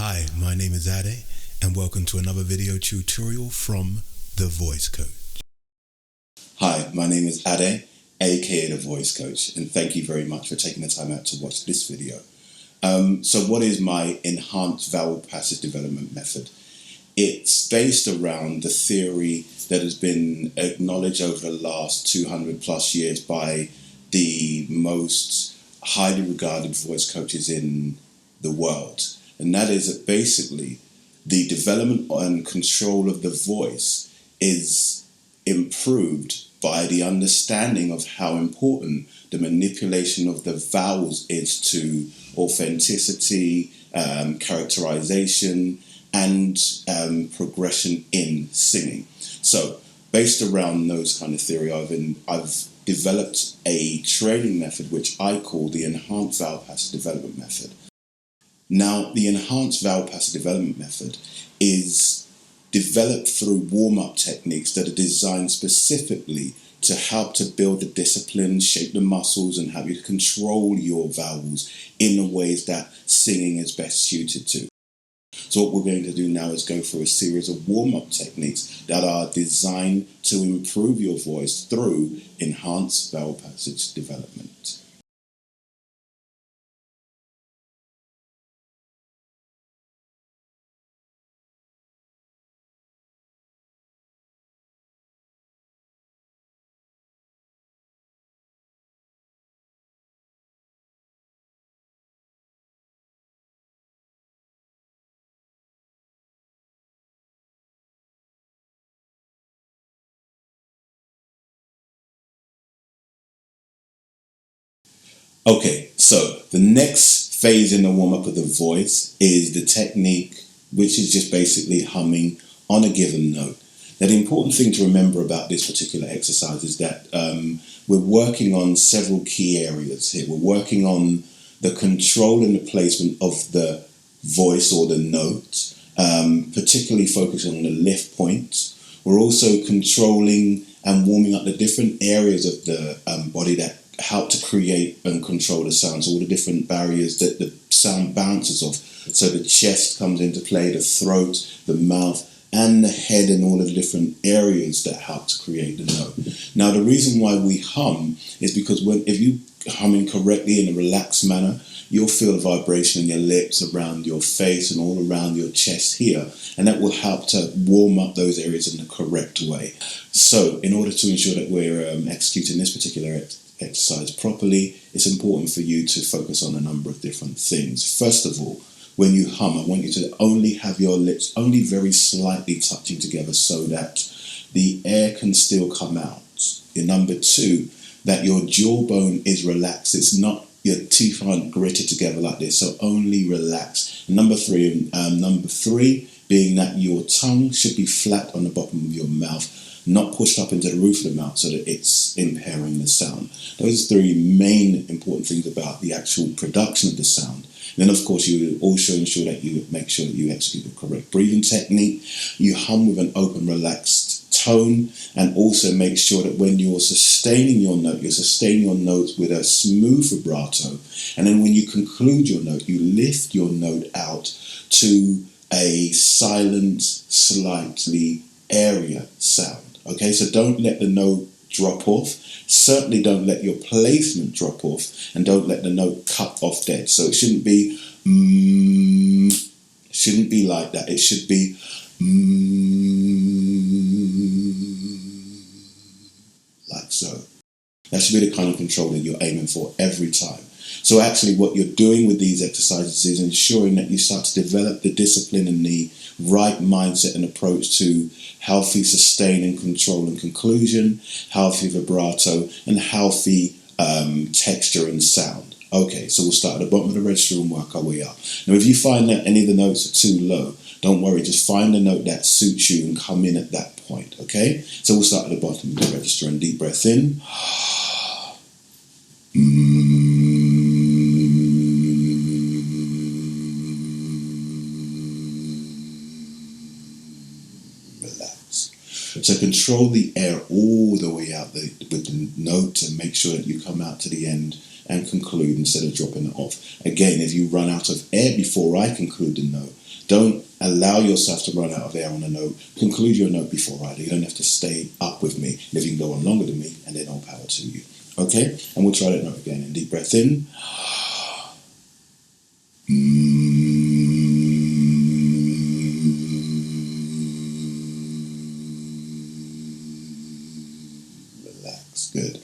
Hi, my name is Ade, and welcome to another video tutorial from The Voice Coach. Hi, my name is Ade, aka The Voice Coach, and thank you very much for taking the time out to watch this video. So what is my enhanced vowel passage development method? It's based around the theory that has been acknowledged over the last 200 plus years by the most highly regarded voice coaches in the world. And that is that basically the development and control of the voice is improved by the understanding of how important the manipulation of the vowels is to authenticity, characterization, and progression in singing. So based around those kind of theory, I've developed a training method which I call the Enhanced Vowel Passage Development Method. Now, the Enhanced Vowel Passage Development Method is developed through warm-up techniques that are designed specifically to help to build the discipline, shape the muscles, and help you to control your vowels in the ways that singing is best suited to. So what we're going to do now is go through a series of warm-up techniques that are designed to improve your voice through Enhanced Vowel Passage Development. Okay, so the next phase in the warm-up of the voice is the technique, which is just basically humming on a given note. Now, the important thing to remember about this particular exercise is that we're working on several key areas here. We're working on the control and the placement of the voice or the note, particularly focusing on the lift point. We're also controlling and warming up the different areas of the body that help to create and control the sounds, all the different barriers that the sound bounces off. So the chest comes into play, the throat, the mouth, and the head, and all of the different areas that help to create the note. Now, the reason why we hum is because if you humming correctly in a relaxed manner, you'll feel the vibration in your lips, around your face, and all around your chest here, and that will help to warm up those areas in the correct way. So in order to ensure that we're executing this particular exercise properly, it's important for you to focus on a number of different things. First of all, when you hum, I want you to only have your lips only very slightly touching together so that the air can still come out. And number two, that your jawbone is relaxed. It's not, your teeth aren't gritted together like this, so only relax. And number three being that your tongue should be flat on the bottom of your mouth, not pushed up into the roof of the mouth so that it's impairing the sound. Those are three main important things about the actual production of the sound. And then, of course, you also ensure that you make sure that you execute the correct breathing technique. You hum with an open, relaxed tone, and also make sure that when you're sustaining your note, you're sustaining your notes with a smooth vibrato. And then when you conclude your note, you lift your note out to a silent, slightly area sound. Okay, so don't let the note drop off. Certainly don't let your placement drop off, and don't let the note cut off dead. So it shouldn't be shouldn't be like that. It should be like so. That should be the kind of control that you're aiming for every time. So actually what you're doing with these exercises is ensuring that you start to develop the discipline and the right mindset and approach to healthy sustain and control and conclusion, healthy vibrato, and healthy texture and sound. Okay, so we'll start at the bottom of the register and work our way up. Now, if you find that any of the notes are too low, don't worry, just find a note that suits you and come in at that point, okay? So we'll start at the bottom of the register and deep breath in. Relax. So control the air all the way out with the note, and make sure that you come out to the end and conclude instead of dropping it off. Again, if you run out of air before I conclude the note, Don't allow yourself to run out of air on a note. Conclude your note before either. You don't have to stay up with me. And if you can go on longer than me, and then all power to you. Okay? And we'll try that note again. And deep breath in. Relax. Good.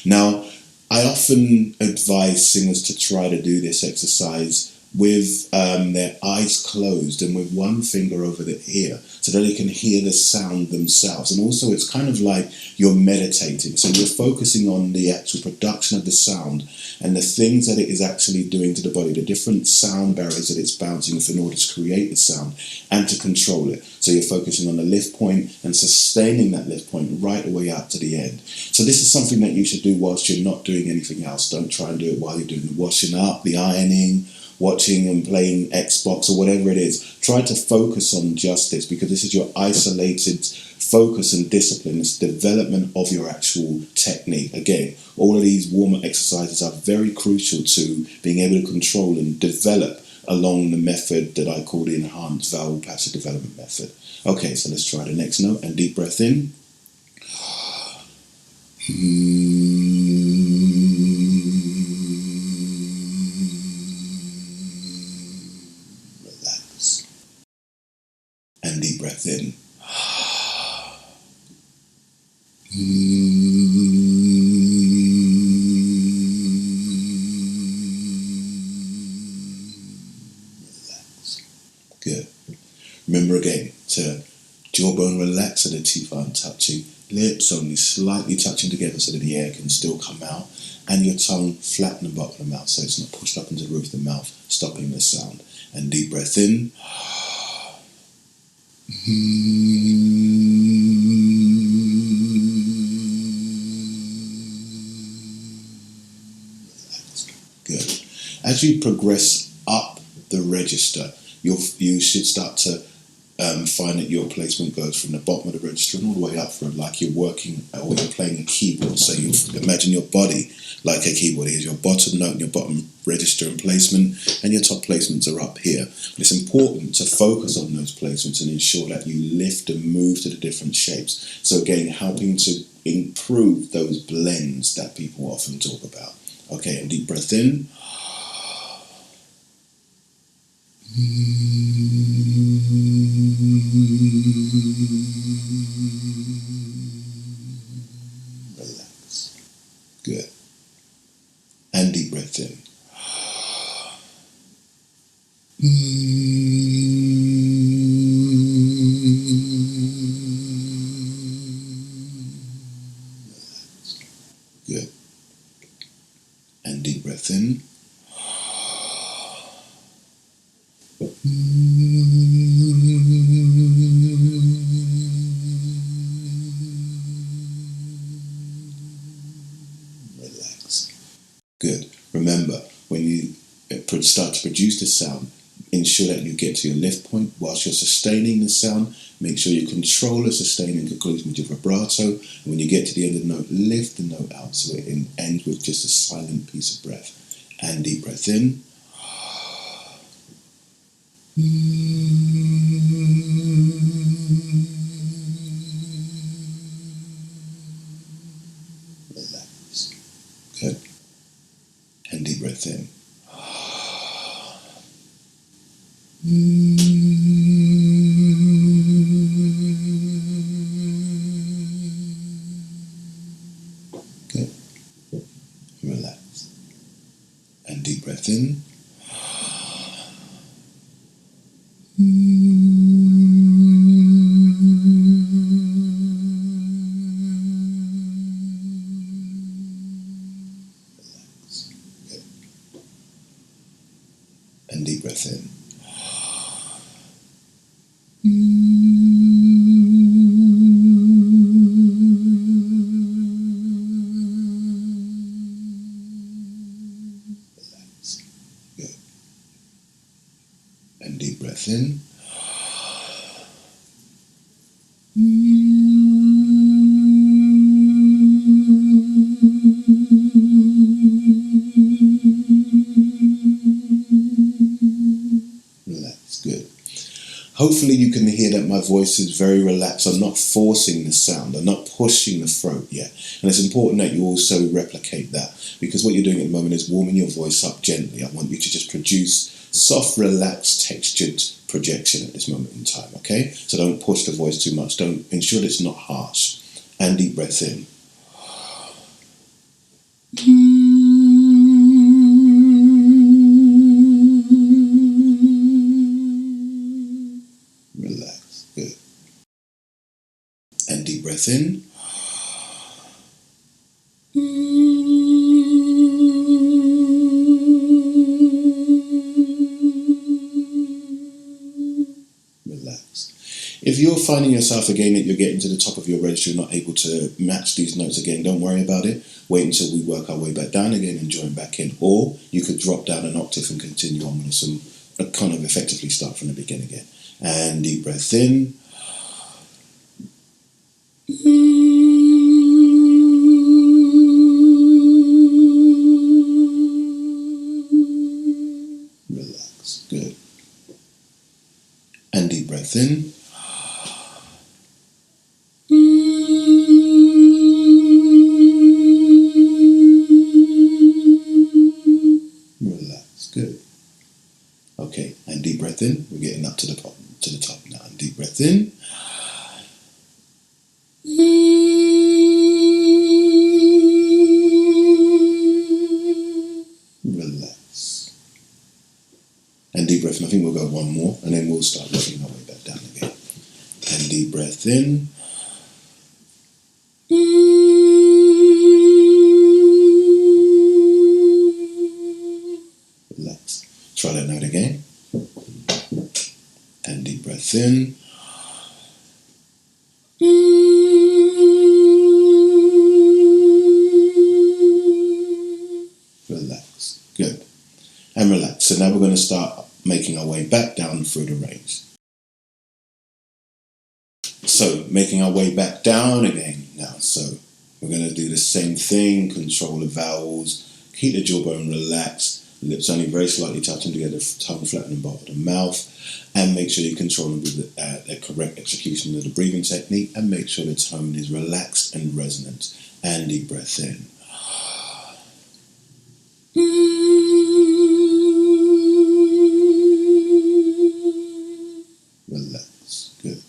Now, I often advise singers to try to do this exercise with their eyes closed and with one finger over the ear so that they can hear the sound themselves. And also it's kind of like you're meditating. So you're focusing on the actual production of the sound and the things that it is actually doing to the body, the different sound barriers that it's bouncing off in order to create the sound and to control it. So you're focusing on the lift point and sustaining that lift point right the way out to the end. So this is something that you should do whilst you're not doing anything else. Don't try and do it while you're doing the washing up, the ironing, watching and playing Xbox or whatever it is. Try to focus on just this, because this is your isolated focus and discipline. It's development of your actual technique. Again, all of these warm-up exercises are very crucial to being able to control and develop along the method that I call the enhanced vowel pattern development method. Okay, so let's try the next note and deep breath in. Relax. And deep breath in. Relax. Good. Remember again to jawbone relax so the teeth aren't touching, lips only slightly touching together so that the air can still come out, and your tongue flatten the bottom of the mouth so it's not pushed up into the roof of the mouth, stopping the sound. And deep breath in. Good. As you progress up the register, you should start to find that your placement goes from the bottom of the register and all the way up for like you're working or you're playing a keyboard. So you imagine your body like a keyboard. Here's your bottom note and your bottom register and placement, and your top placements are up here. But it's important to focus on those placements and ensure that you lift and move to the different shapes. So again, helping to improve those blends that people often talk about. Okay, and deep breath in. Relax. Good. And deep breath in. Relax. Good. And deep breath in. Relax. Good. Remember, when you start to produce the sound, ensure that you get to your lift point whilst you're sustaining the sound. Make sure you control the sustain and conclusion with your vibrato. And when you get to the end of the note, lift the note out so it ends with just a silent piece of breath. And deep breath in. Relax. Good. And deep breath in. Good. Relax. And deep breath in. Relax. Good. And deep breath in. Relax. Good. And deep breath in. Relax. Good. Hopefully you can hear that my voice is very relaxed. I'm not forcing the sound. I'm not pushing the throat yet. And it's important that you also replicate that, because what you're doing at the moment is warming your voice up gently. I want you to just produce soft, relaxed, textured projection at this moment in time, okay? So don't push the voice too much. Don't ensure that it's not harsh. And deep breath in. Relax. Good. And deep breath in. If you're finding yourself again that you're getting to the top of your register, you're not able to match these notes again, don't worry about it. Wait until we work our way back down again and join back in. Or you could drop down an octave and continue on with some, kind of effectively start from the beginning again. And deep breath in. Relax. Good. And deep breath in. Relax. Good. Okay, and deep breath in. We're getting up to the top now. And deep breath in. Relax. And deep breath in. I think we'll go one more, and then we'll start working our way back down again. And deep breath in. Relax. Try that note again. And deep breath in. Relax. Good. And relax. So now we're going to start making our way back down through the range. So making our way back down again now. So we're going to do the same thing. Control the vowels. Keep the jawbone relaxed. Lips only very slightly touching together, tongue flat on the bottom of the mouth, and make sure you control the correct execution of the breathing technique, and make sure the tone is relaxed and resonant. And deep breath in. Relax. Good.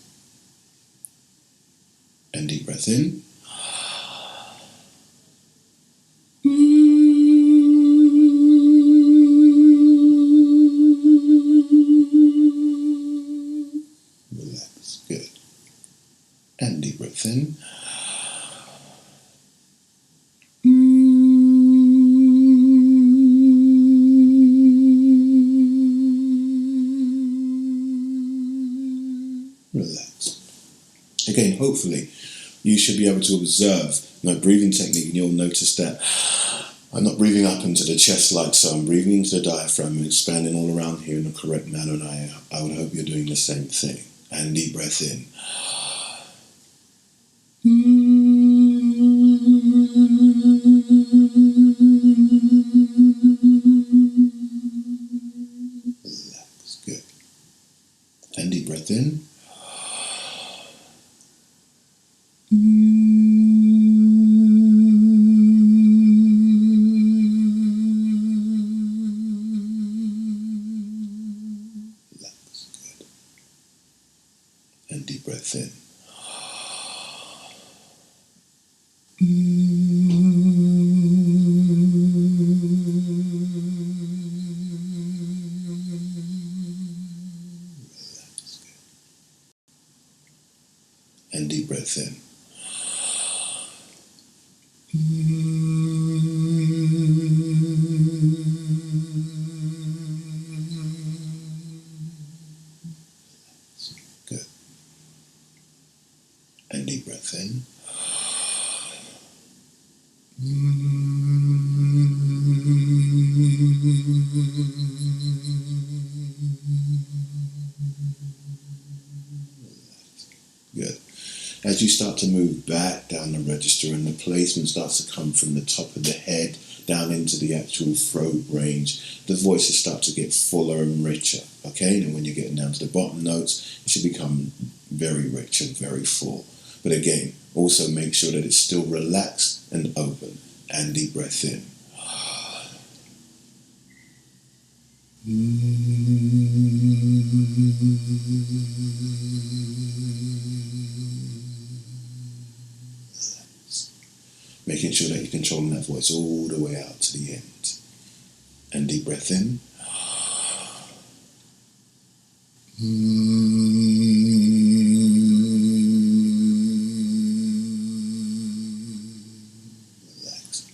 And deep breath in. And deep breath in. Relax. Again, hopefully, you should be able to observe my breathing technique, and you'll notice that I'm not breathing up into the chest like so. I'm breathing into the diaphragm and expanding all around here in the correct manner, and I would hope you're doing the same thing. And deep breath in. Relax. Good. And deep breath in. Relax. Good. And deep breath in. And deep breath in. Good. And deep breath in. Good. As you start to move back down the register and the placement starts to come from the top of the head down in into the actual throat range, the voices start to get fuller and richer, okay? And when you're getting down to the bottom notes, it should become very rich and very full. But again, also make sure that it's still relaxed and open. And deep breath in. Making sure that you're controlling that voice all the way out to the end. And deep breath in. Relax.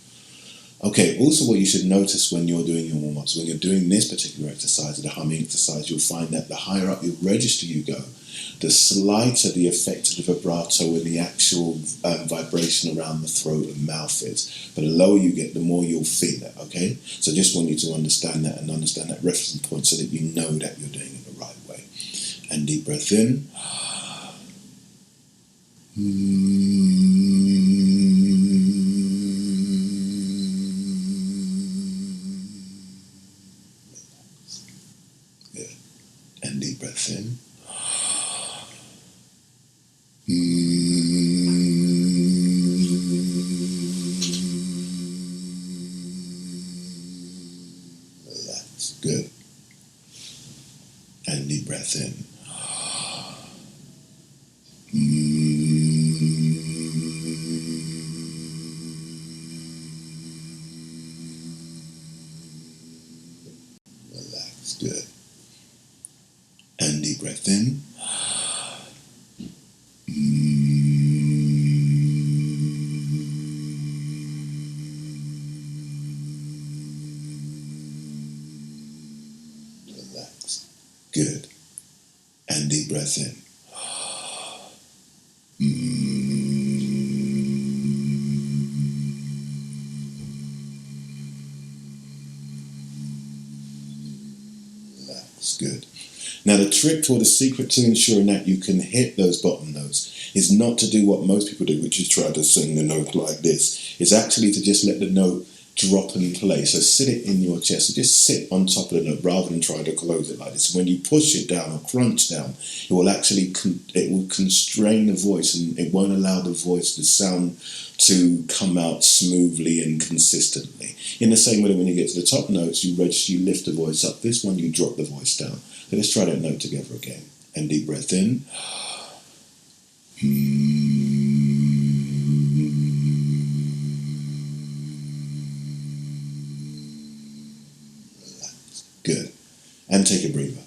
Okay, also what you should notice when you're doing your warm-ups, when you're doing this particular exercise, the humming exercise, you'll find that the higher up your register you go, the slighter the effect of the vibrato and the actual vibration around the throat and mouth is. But the lower you get, the more you'll feel it, okay? So just want you to understand that and understand that reference point so that you know that you're doing it the right way. And deep breath in. Good. And deep breath in. Relax. Good. And deep breath in. Relax. Good. And deep breath in. Relax. Good. And deep breath in. Relax. Good. Now the trick or the secret to ensuring that you can hit those bottom notes is not to do what most people do, which is try to sing the note like this. It's actually to just let the note drop and play. So sit it in your chest. So just sit on top of the note rather than try to close it like this. When you push it down or crunch down, it will actually it will constrain the voice and it won't allow the voice, the sound, to come out smoothly and consistently. In the same way that when you get to the top notes, you lift the voice up. This one, you drop the voice down. So let's try that note together again. And deep breath in. Relax. Good. And take a breather.